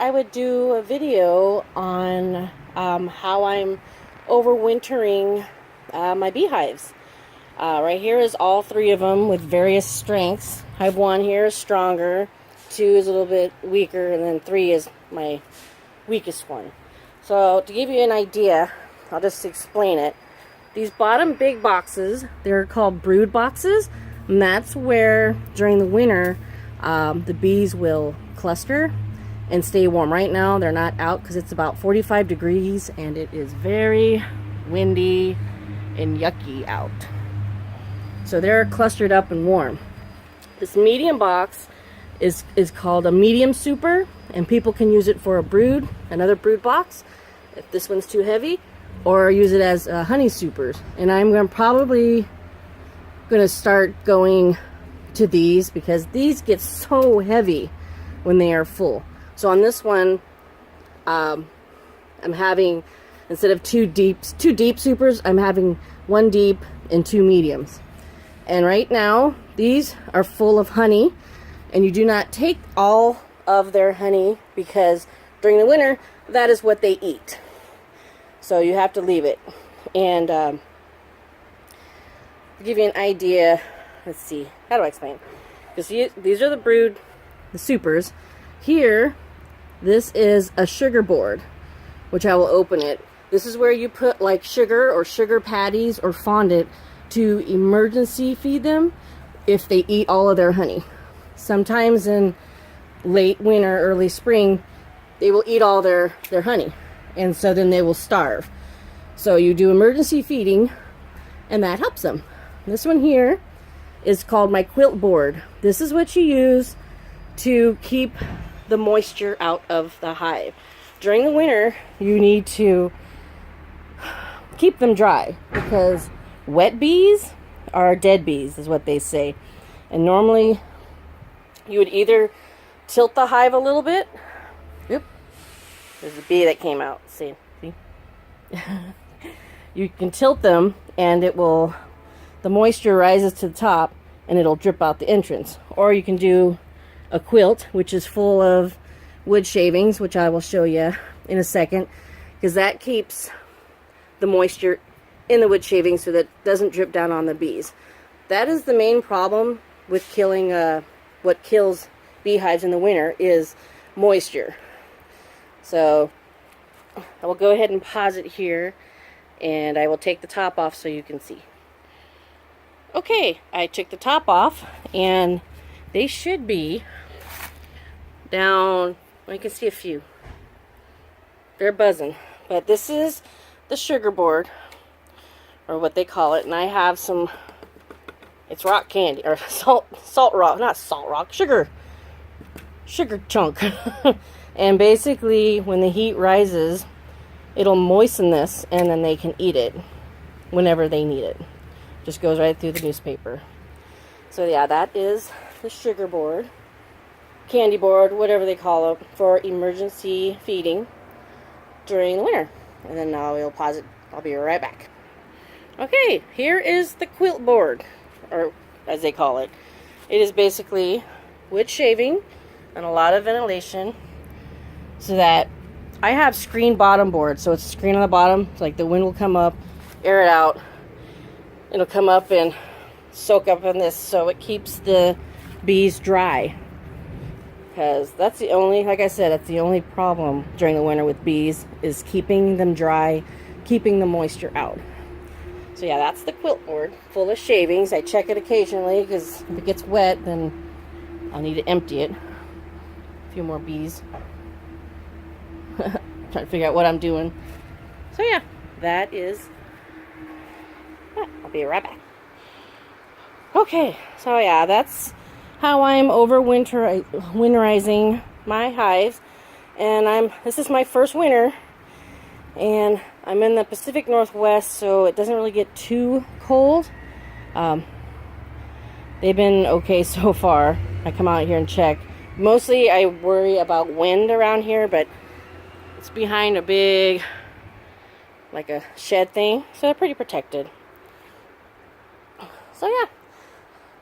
I would do a video on how I'm overwintering my beehives. Right here is all three of them with various strengths. Hive 1 here is stronger, 2 is a little bit weaker, and then 3 is my weakest one. So to give you an idea, I'll just explain it. These bottom big boxes, they're called brood boxes, and that's where during the winter the bees will cluster and stay warm. Right now they're not out because it's about 45 degrees and it is very windy and yucky out. So they're clustered up and warm. This medium box is called a medium super, and people can use it for a brood, another brood box, if this one's too heavy, or use it as honey supers. And I'm probably going to start going to these because these get so heavy when they are full. So on this one, I'm having, instead of two deep supers, I'm having 1 deep and 2 mediums. And right now, these are full of honey, and you do not take all of their honey because during the winter, that is what they eat. So you have to leave it. And to give you an idea, let's see, how do I explain? Because these are the brood, the supers. Here, this is a sugar board, which I will open it. This is where you put like sugar or sugar patties or fondant to emergency feed them if they eat all of their honey. Sometimes in late winter, early spring, they will eat all their honey, and so then they will starve. So you do emergency feeding, and that helps them. This one here is called my quilt board. This is what you use to keep the moisture out of the hive. During the winter, you need to keep them dry because wet bees are dead bees, is what they say. And normally, you would either tilt the hive a little bit. Oop, there's a bee that came out. See? You can tilt them, and it will, the moisture rises to the top, and it'll drip out the entrance. Or you can do a quilt, which is full of wood shavings, which I will show you in a second, because that keeps the moisture in the wood shavings so that it doesn't drip down on the bees. That is the main problem with killing, what kills beehives in the winter is moisture. So I will go ahead and pause it here, and I will take the top off so you can see. Okay, I took the top off, and they should be down, I can see a few. They're buzzing. But this is the sugar board, or what they call it, and I have some, it's rock candy, or salt rock, not salt rock, sugar chunk. And basically, when the heat rises, it'll moisten this, and then they can eat it whenever they need it. Just goes right through the newspaper. So yeah, that is the sugar board, candy board, whatever they call it, for emergency feeding during the winter. And then now we'll pause it. I'll be right back. Okay, here is the quilt board, or as they call it. It is basically wood shaving and a lot of ventilation, so that I have screen bottom board. So it's a screen on the bottom, so like the wind will come up, air it out. It'll come up and soak up in this, so it keeps the bees dry. Because that's the only, like I said, that's the only problem during the winter with bees, is keeping them dry, keeping the moisture out. So yeah, that's the quilt board full of shavings. I check it occasionally because if it gets wet, then I'll need to empty it. A few more bees. Trying to figure out what I'm doing. So yeah, that is, I'll be right back. Okay, so yeah, that's how I'm winterizing my hives. And this is my first winter, and I'm in the Pacific Northwest, so it doesn't really get too cold. They've been okay so far. I come out here and check. Mostly I worry about wind around here, but it's behind a big, like a shed thing, so they're pretty protected. So yeah,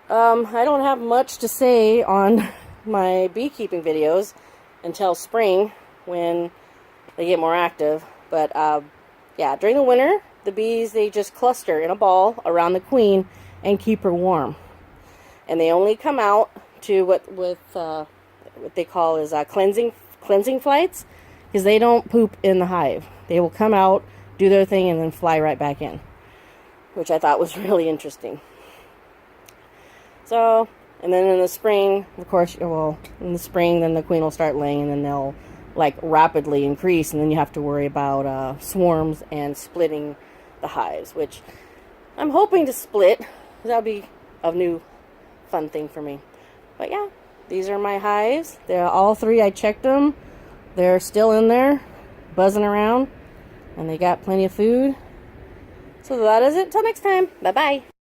I don't have much to say on my beekeeping videos until spring, when they get more active. But yeah, during the winter, the bees, they just cluster in a ball around the queen and keep her warm. And they only come out to what they call is cleansing flights, because they don't poop in the hive. They will come out, do their thing, and then fly right back in, which I thought was really interesting. So, and then in the spring, of course, well, in the spring, then the queen will start laying, and then they'll like rapidly increase, and then you have to worry about swarms and splitting the hives, which I'm hoping to split. That'll be a new fun thing for me. But yeah, these are my hives. They're all three. I checked them. They're still in there, buzzing around, and they got plenty of food. So that is it. Till next time. Bye-bye.